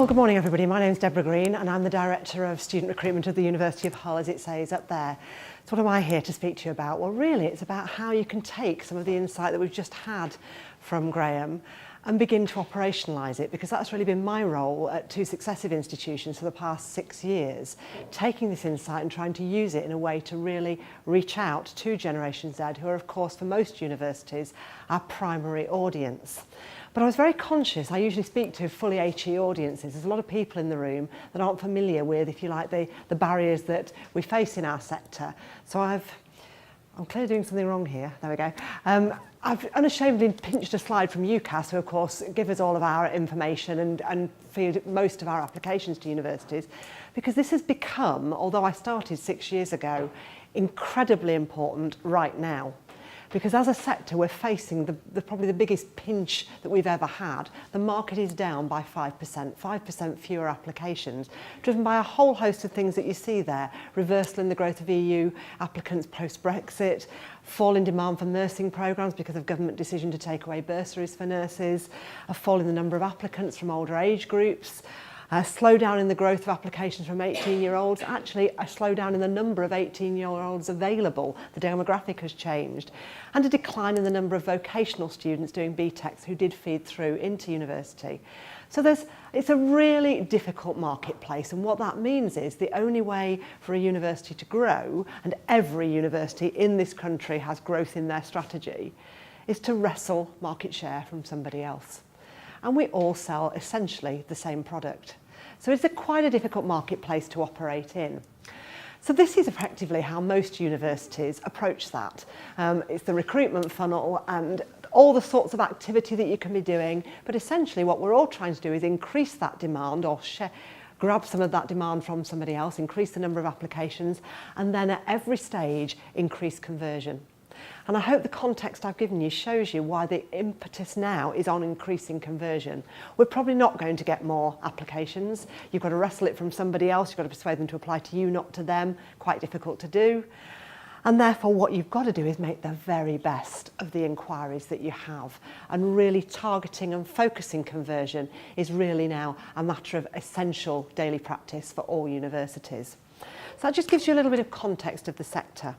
good morning everybody. My name's Deborah Green and I'm the Director of Student Recruitment at the University of Hull, as it says up there. So what am I here to speak to you about? Well, really it's about how you can take some of the insight that we've just had from Graham and begin to operationalise it, because that's really been my role at two successive institutions for the past 6 years, taking this insight and trying to use it in a way to really reach out to Generation Z, who are of course for most universities our primary audience. But I was very conscious, I usually speak to fully HE audiences. There's a lot of people in the room that aren't familiar with, if you like, the barriers that we face in our sector. So I'm clearly doing something wrong here. There we go. I've unashamedly pinched a slide from UCAS, who of course give us all of our information and feed most of our applications to universities, because this has become, although I started 6 years ago, incredibly important right now. Because as a sector, we're facing probably the biggest pinch that we've ever had. The market is down by 5% fewer applications, driven by a whole host of things that you see there. Reversal in the growth of EU applicants post-Brexit, fall in demand for nursing programmes because of government decision to take away bursaries for nurses, a fall in the number of applicants from older age groups, a slowdown in the growth of applications from 18-year-olds, actually a slowdown in the number of 18-year-olds available. The demographic has changed. And a decline in the number of vocational students doing BTECs who did feed through into university. So it's a really difficult marketplace, and what that means is the only way for a university to grow, and every university in this country has growth in their strategy, is to wrestle market share from somebody else. And we all sell essentially the same product. So it's quite a difficult marketplace to operate in. So this is effectively how most universities approach that. It's the recruitment funnel and all the sorts of activity that you can be doing, but essentially what we're all trying to do is increase that demand, or grab some of that demand from somebody else, increase the number of applications, and then at every stage increase conversion. And I hope the context I've given you shows you why the impetus now is on increasing conversion. We're probably not going to get more applications. You've got to wrestle it from somebody else. You've got to persuade them to apply to you, not to them. Quite difficult to do. And therefore what you've got to do is make the very best of the inquiries that you have. And really targeting and focusing conversion is really now a matter of essential daily practice for all universities. So that just gives you a little bit of context of the sector.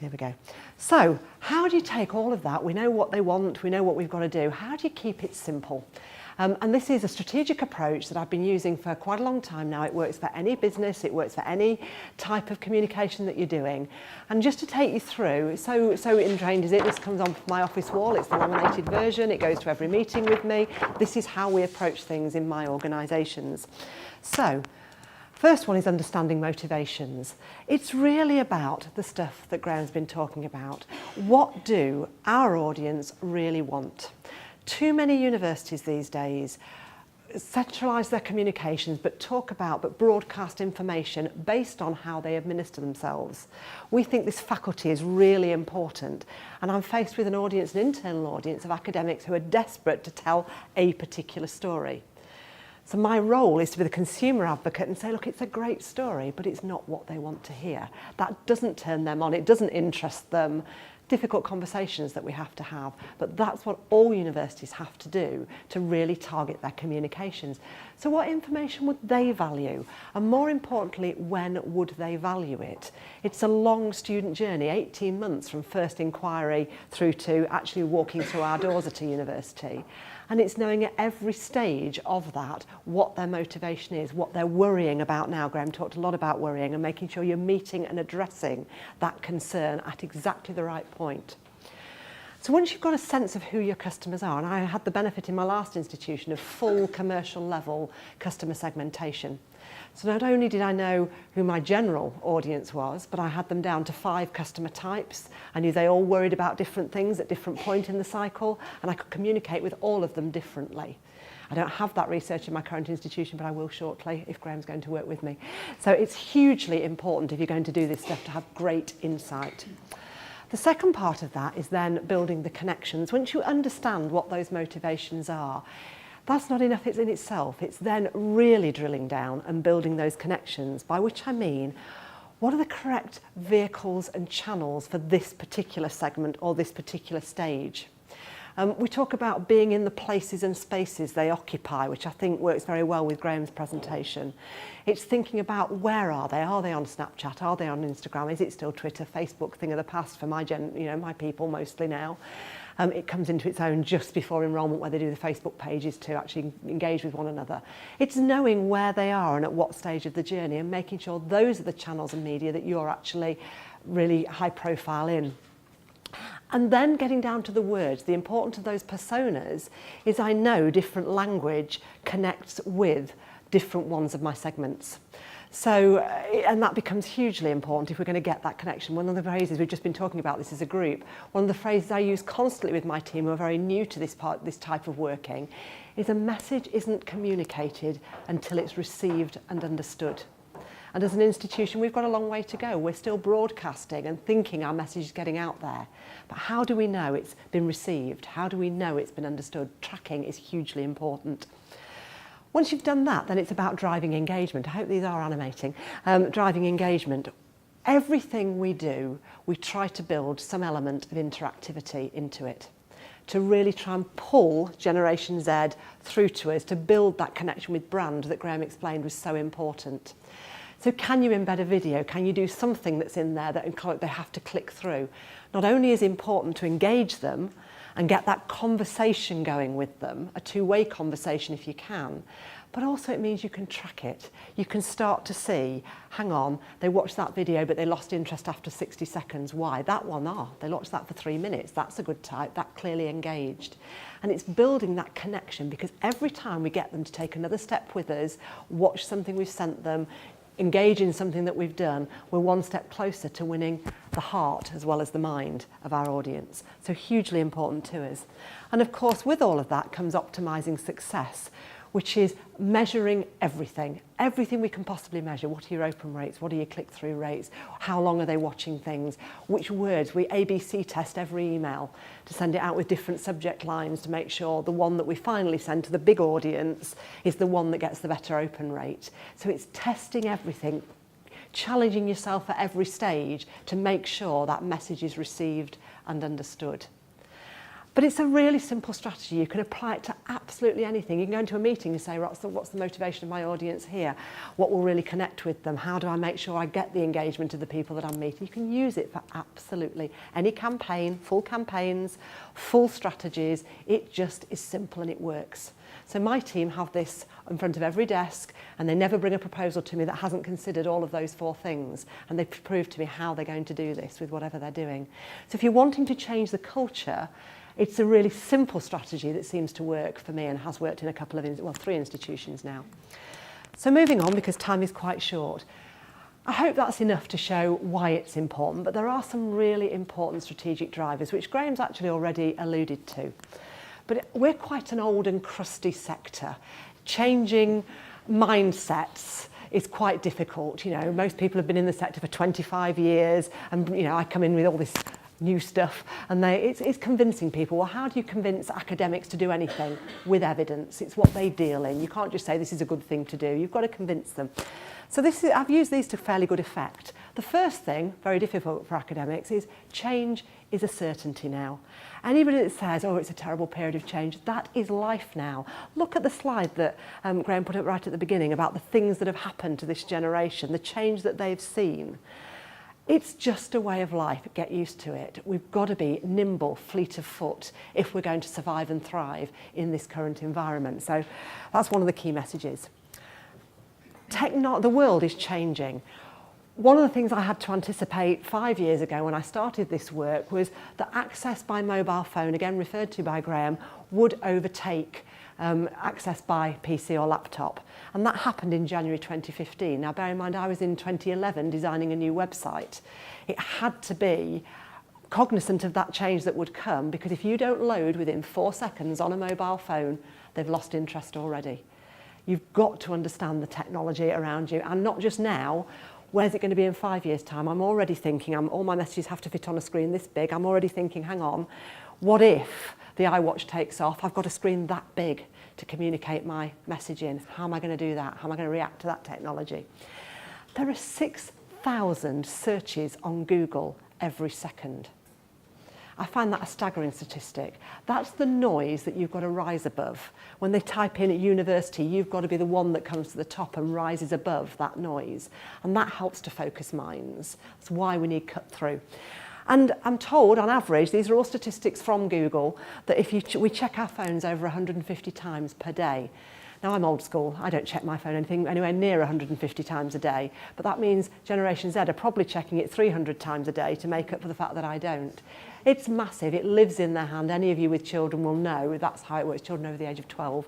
Here we go. So how do you take all of that? We know what they want, we know what we've got to do. How do you keep it simple? And this is a strategic approach that I've been using for quite a long time now. It works for any business, it works for any type of communication that you're doing. And just to take you through, so ingrained is it, this comes on my office wall, it's the laminated version, it goes to every meeting with me. This is how we approach things in my organisations. So, first one is understanding motivations. It's really about the stuff that Graham's been talking about. What do our audience really want? Too many universities these days centralise their communications but broadcast information based on how they administer themselves. We think this faculty is really important, and I'm faced with an audience, an internal audience of academics who are desperate to tell a particular story. So my role is to be the consumer advocate and say, look, it's a great story, but it's not what they want to hear. That doesn't turn them on, it doesn't interest them. Difficult conversations that we have to have, but that's what all universities have to do to really target their communications. So what information would they value? And more importantly, when would they value it? It's a long student journey, 18 months from first inquiry through to actually walking through our doors at a university. And it's knowing at every stage of that what their motivation is, what they're worrying about now. Graham talked a lot about worrying, and making sure you're meeting and addressing that concern at exactly the right point. So once you've got a sense of who your customers are, and I had the benefit in my last institution of full commercial level customer segmentation. So not only did I know who my general audience was, but I had them down to 5 customer types. I knew they all worried about different things at different points in the cycle, and I could communicate with all of them differently. I don't have that research in my current institution, but I will shortly if Graham's going to work with me. So it's hugely important, if you're going to do this stuff, to have great insight. The second part of that is then building the connections. Once you understand what those motivations are, that's not enough in itself. It's then really drilling down and building those connections, by which I mean, what are the correct vehicles and channels for this particular segment or this particular stage? We talk about being in the places and spaces they occupy, which I think works very well with Graham's presentation. It's thinking about where are they? Are they on Snapchat? Are they on Instagram? Is it still Twitter, Facebook, thing of the past for my my people mostly now? It comes into its own just before enrolment, where they do the Facebook pages to actually engage with one another. It's knowing where they are and at what stage of the journey, and making sure those are the channels and media that you're actually really high profile in. And then getting down to the words, the importance of those personas is I know different language connects with different ones of my segments. So, and that becomes hugely important if we're going to get that connection. One of the phrases, we've just been talking about this as a group, one of the phrases I use constantly with my team who are very new to this type of working, is a message isn't communicated until it's received and understood. And as an institution, we've got a long way to go. We're still broadcasting and thinking our message is getting out there. But how do we know it's been received? How do we know it's been understood? Tracking is hugely important. Once you've done that, then it's about driving engagement. I hope these are animating. Driving engagement. Everything we do, we try to build some element of interactivity into it, to really try and pull Generation Z through to us, to build that connection with brand that Graham explained was so important. So can you embed a video? Can you do something that's in there that they have to click through? Not only is it important to engage them and get that conversation going with them, a two-way conversation if you can, but also it means you can track it. You can start to see, hang on, they watched that video but they lost interest after 60 seconds. Why? That one, they watched that for 3 minutes. That's a good type, that clearly engaged. And it's building that connection, because every time we get them to take another step with us, watch something we've sent them, engage in something that we've done, we're one step closer to winning the heart as well as the mind of our audience. So hugely important to us. And of course, with all of that comes optimizing success, which is measuring everything we can possibly measure. What are your open rates? What are your click-through rates? How long are they watching things? Which words? We ABC test every email to send it out with different subject lines to make sure the one that we finally send to the big audience is the one that gets the better open rate. So it's testing everything, challenging yourself at every stage to make sure that message is received and understood. But it's a really simple strategy. You can apply it to absolutely anything. You can go into a meeting and say, what's the motivation of my audience here? What will really connect with them? How do I make sure I get the engagement of the people that I'm meeting? You can use it for absolutely any campaign, full campaigns, full strategies. It just is simple and it works. So my team have this in front of every desk, and they never bring a proposal to me that hasn't considered all of those 4 things. And they prove to me how they're going to do this with whatever they're doing. So if you're wanting to change the culture, it's a really simple strategy that seems to work for me and has worked in a couple of, 3 institutions now. So moving on, because time is quite short, I hope that's enough to show why it's important, but there are some really important strategic drivers, which Graham's actually already alluded to. But we're quite an old and crusty sector. Changing mindsets is quite difficult. Most people have been in the sector for 25 years, and I come in with all this new stuff, and it's convincing people. Well, how do you convince academics to do anything? With evidence. It's what they deal in. You can't just say this is a good thing to do. You've got to convince them. So I've used these to fairly good effect. The first thing, very difficult for academics, is change is a certainty now. Anybody that says, it's a terrible period of change, that is life now. Look at the slide that Graham put up right at the beginning about the things that have happened to this generation, the change that they've seen. It's just a way of life. Get used to it. We've got to be nimble, fleet of foot, if we're going to survive and thrive in this current environment. So that's one of the key messages. The world is changing. One of the things I had to anticipate 5 years ago when I started this work was that access by mobile phone, again referred to by Graham, would overtake access by PC or laptop. And that happened in January 2015. Now, bear in mind, I was in 2011 designing a new website. It had to be cognizant of that change that would come, because if you don't load within 4 seconds on a mobile phone, they've lost interest already. You've got to understand the technology around you, and not just now. Where's it going to be in 5 years' time? I'm already thinking, all my messages have to fit on a screen this big. I'm already thinking, hang on, what if the iWatch takes off? I've got a screen that big to communicate my message in. How am I going to do that? How am I going to react to that technology? There are 6,000 searches on Google every second. I find that a staggering statistic. That's the noise that you've got to rise above. When they type in at university, you've got to be the one that comes to the top and rises above that noise. And that helps to focus minds. That's why we need cut through. And I'm told, on average, these are all statistics from Google, that if we check our phones over 150 times per day. Now, I'm old school. I don't check my phone anywhere near 150 times a day. But that means Generation Z are probably checking it 300 times a day to make up for the fact that I don't. It's massive. It lives in their hand. Any of you with children will know that's how it works. Children over the age of 12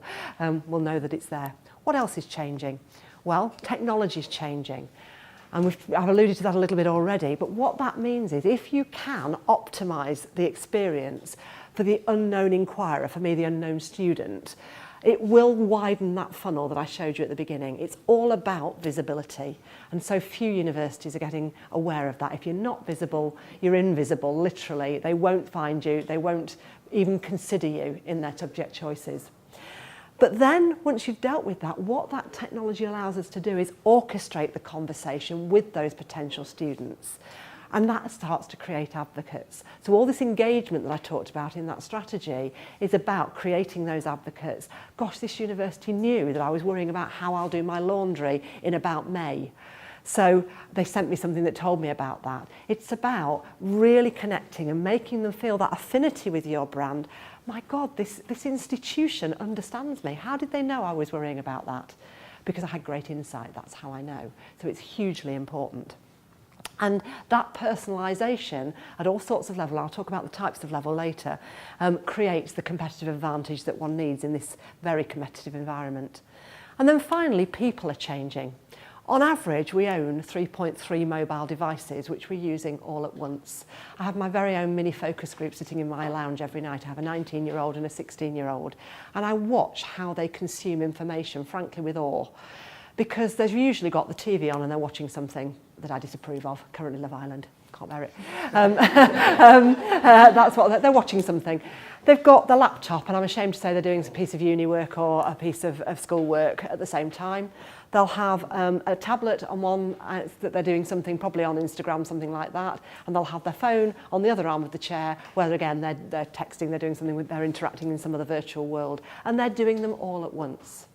will know that it's there. What else is changing? Well, technology is changing. And I've alluded to that a little bit already, but what that means is if you can optimise the experience for the unknown inquirer, for me, the unknown student, it will widen that funnel that I showed you at the beginning. It's all about visibility. And so few universities are getting aware of that. If you're not visible, you're invisible, literally. They won't find you. They won't even consider you in their subject choices. But then, once you've dealt with that, what that technology allows us to do is orchestrate the conversation with those potential students. And that starts to create advocates. So all this engagement that I talked about in that strategy is about creating those advocates. Gosh, this university knew that I was worrying about how I'll do my laundry in about May. So they sent me something that told me about that. It's about really connecting and making them feel that affinity with your brand. My God, this institution understands me. How did they know I was worrying about that? Because I had great insight, that's how I know. So it's hugely important. And that personalisation at all sorts of levels, I'll talk about the types of level later, creates the competitive advantage that one needs in this very competitive environment. And then finally, people are changing. On average, we own 3.3 mobile devices, which we're using all at once. I have my very own mini focus group sitting in my lounge every night. I have a 19-year-old and a 16-year-old. And I watch how they consume information, frankly, with awe. Because they've usually got the TV on and they're watching something that I disapprove of, currently Love Island. Can't bear it. That's what they're watching something. They've got the laptop, and I'm ashamed to say they're doing a piece of uni work or a piece of school work at the same time. They'll have a tablet on one that they're doing something, probably on Instagram, something like that, and they'll have their phone on the other arm of the chair, where again they're texting, they're doing something, they're interacting in some other virtual world, and they're doing them all at once.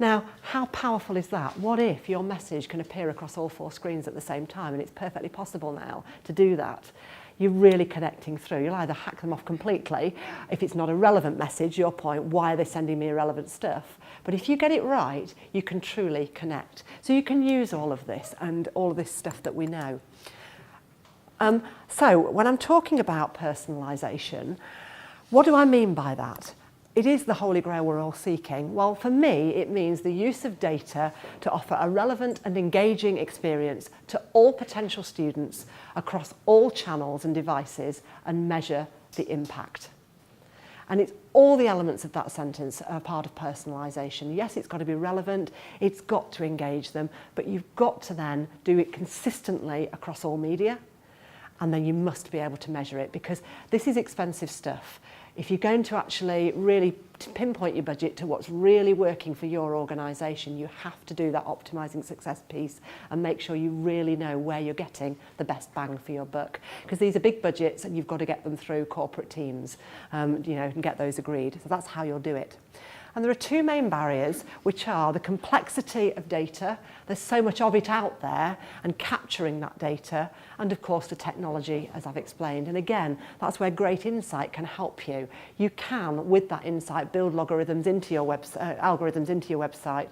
Now, how powerful is that? What if your message can appear across all 4 screens at the same time? And it's perfectly possible now to do that. You're really connecting through. You'll either hack them off completely. If it's not a relevant message, your point, why are they sending me irrelevant stuff? But if you get it right, you can truly connect. So you can use all of this and all of this stuff that we know. So when I'm talking about personalisation, what do I mean by that? It is the holy grail we're all seeking. Well, for me, it means the use of data to offer a relevant and engaging experience to all potential students across all channels and devices and measure the impact. And it's all the elements of that sentence are part of personalisation. Yes, it's got to be relevant, it's got to engage them, but you've got to then do it consistently across all media, and then you must be able to measure it, because this is expensive stuff. If you're going to actually really pinpoint your budget to what's really working for your organisation, you have to do that optimising success piece and make sure you really know where you're getting the best bang for your buck. Because these are big budgets and you've got to get them through corporate teams, and get those agreed. So that's how you'll do it. And there are 2 main barriers, which are the complexity of data. There's so much of it out there, and capturing that data, and of course the technology, as I've explained. And again, that's where great insight can help you. You can, with that insight, build algorithms into your website,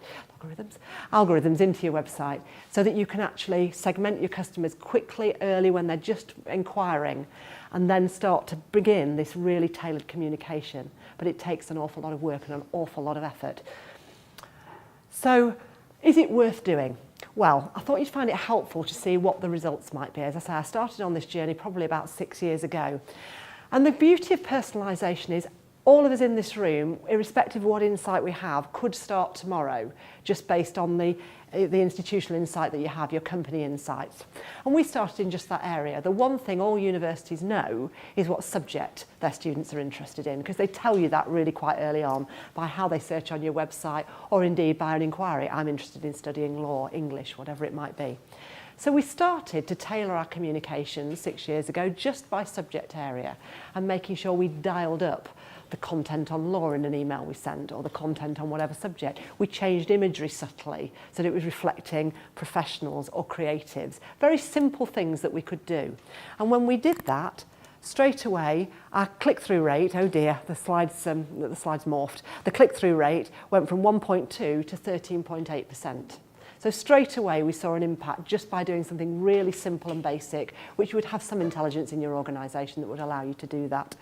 so that you can actually segment your customers quickly, early, when they're just inquiring, and then start to begin this really tailored communication. But it takes an awful lot of work and an awful lot of effort. So, is it worth doing? Well, I thought you'd find it helpful to see what the results might be. As I say, I started on this journey probably about 6 years ago. And the beauty of personalisation is all of us in this room, irrespective of what insight we have, could start tomorrow, just based on the institutional insight that you have, your company insights. And we started in just that area. The one thing all universities know is what subject their students are interested in, because they tell you that really quite early on by how they search on your website, or indeed by an inquiry. I'm interested in studying law, English, whatever it might be. So we started to tailor our communications 6 years ago just by subject area and making sure we dialed up the content on law in an email we sent or the content on whatever subject. We changed imagery subtly so that it was reflecting professionals or creatives. Very simple things that we could do. And when we did that, straight away, our click-through rate, oh dear, the slides morphed. The click-through rate went from 1.2 to 13.8%. So straight away we saw an impact just by doing something really simple and basic, which would have some intelligence in your organisation that would allow you to do that.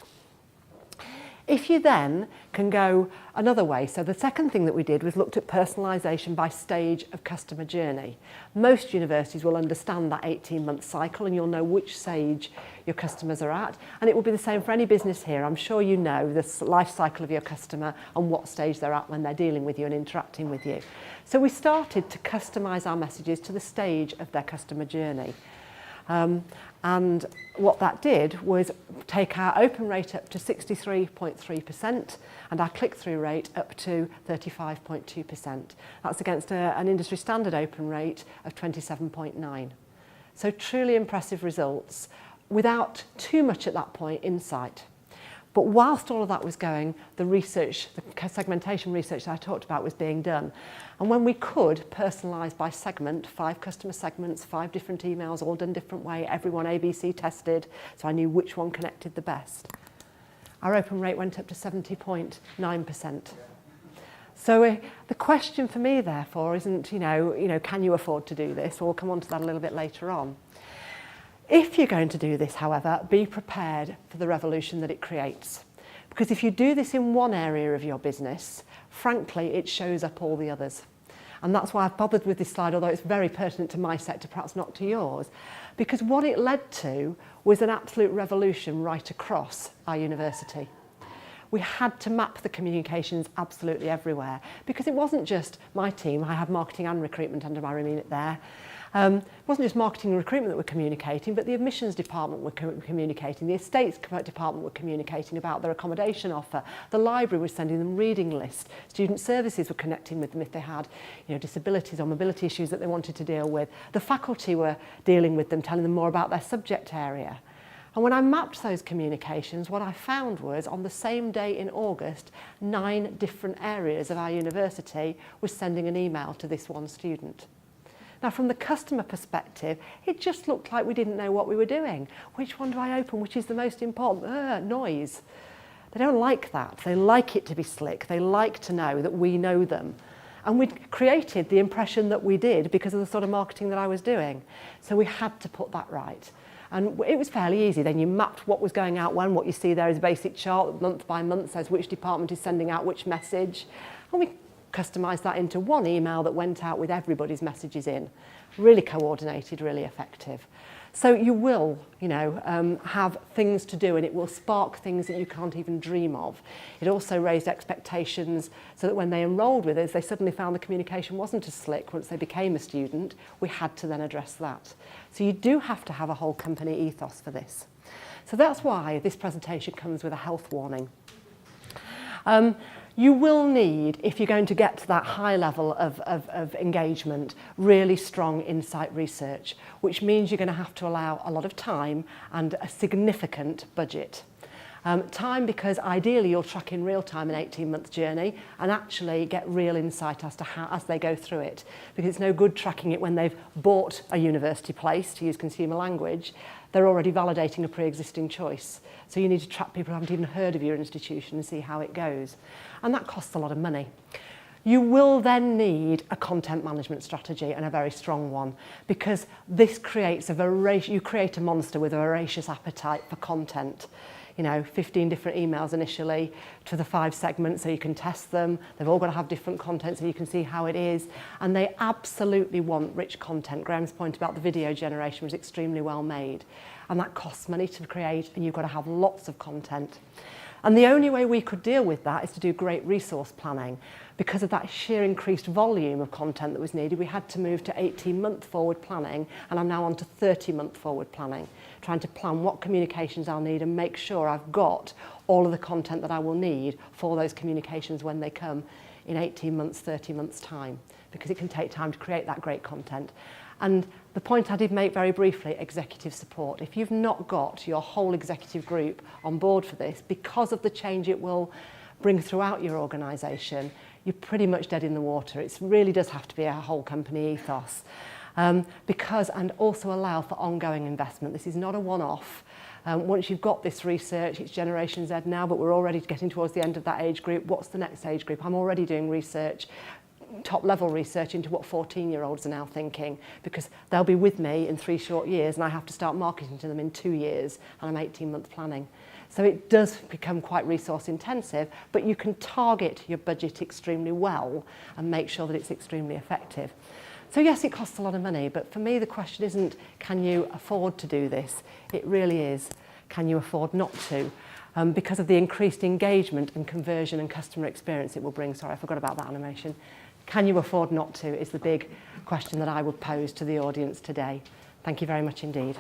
If you then can go another way, so the second thing that we did was looked at personalisation by stage of customer journey. Most universities will understand that 18-month cycle and you'll know which stage your customers are at. And it will be the same for any business here. I'm sure you know the life cycle of your customer and what stage they're at when they're dealing with you and interacting with you. So we started to customise our messages to the stage of their customer journey. And what that did was take our open rate up to 63.3% and our click-through rate up to 35.2%. That's against an industry standard open rate of 27.9%. So truly impressive results without too much at that point insight. But whilst all of that was going, the research, the segmentation research that I talked about was being done. And when we could personalise by segment, 5 customer segments, 5 different emails, all done different way, everyone ABC tested, so I knew which one connected the best. Our open rate went up to 70.9%. So the question for me, therefore, isn't, can you afford to do this? We'll come on to that a little bit later on. If you're going to do this, however, be prepared for the revolution that it creates. Because if you do this in one area of your business, frankly, it shows up all the others. And that's why I've bothered with this slide, although it's very pertinent to my sector, perhaps not to yours. Because what it led to was an absolute revolution right across our university. We had to map the communications absolutely everywhere. Because it wasn't just my team, I have marketing and recruitment under my remit there. It wasn't just marketing and recruitment that were communicating, but the admissions department were communicating, the estates department were communicating about their accommodation offer, the library was sending them reading lists, student services were connecting with them if they had disabilities or mobility issues that they wanted to deal with, the faculty were dealing with them, telling them more about their subject area. And when I mapped those communications, what I found was on the same day in August, 9 different areas of our university were sending an email to this one student. Now, from the customer perspective, it just looked like we didn't know what we were doing. Which one do I open? Which is the most important? Noise. They don't like that. They like it to be slick. They like to know that we know them. And we'd created the impression that we did because of the sort of marketing that I was doing. So we had to put that right. And it was fairly easy. Then you mapped what was going out when. What you see there is a basic chart, month by month, says which department is sending out which message. And we customised that into one email that went out with everybody's messages in. Really coordinated, really effective. So you will, have things to do and it will spark things that you can't even dream of. It also raised expectations so that when they enrolled with us, they suddenly found the communication wasn't as slick once they became a student. We had to then address that. So you do have to have a whole company ethos for this. So that's why this presentation comes with a health warning. You will need, if you're going to get to that high level of engagement, really strong insight research, which means you're going to have to allow a lot of time and a significant budget. Time because ideally you'll track in real time an 18-month journey and actually get real insight as to how, as they go through it. Because it's no good tracking it when they've bought a university place, to use consumer language. They're already validating a pre-existing choice. So you need to track people who haven't even heard of your institution and see how it goes. And that costs a lot of money. You will then need a content management strategy, and a very strong one, because this creates you create a monster with a voracious appetite for content. 15 different emails initially to the 5 segments so you can test them. They've all got to have different content so you can see how it is. And they absolutely want rich content. Graham's point about the video generation was extremely well made. And that costs money to create, and you've got to have lots of content. And the only way we could deal with that is to do great resource planning. Because of that sheer increased volume of content that was needed, we had to move to 18-month forward planning, and I'm now on to 30-month forward planning, trying to plan what communications I'll need and make sure I've got all of the content that I will need for those communications when they come in 18 months, 30 months time, because it can take time to create that great content. And The point I did make very briefly, executive support. If you've not got your whole executive group on board for this, because of the change it will bring throughout your organisation, you're pretty much dead in the water. It really does have to be a whole company ethos. And also allow for ongoing investment. This is not a one-off. Once you've got this research, it's Generation Z now, but we're already getting towards the end of that age group. What's the next age group? I'm already doing research, top-level research into what 14-year-olds are now thinking, because they'll be with me in 3 short years, and I have to start marketing to them in 2 years, and I'm 18-month planning. So it does become quite resource intensive, but you can target your budget extremely well and make sure that it's extremely effective. So yes, it costs a lot of money, but for me the question isn't, can you afford to do this? It really is, can you afford not to? Because of the increased engagement and conversion and customer experience it will bring. Sorry, I forgot about that animation. Can you afford not to is the big question that I would pose to the audience today. Thank you very much indeed.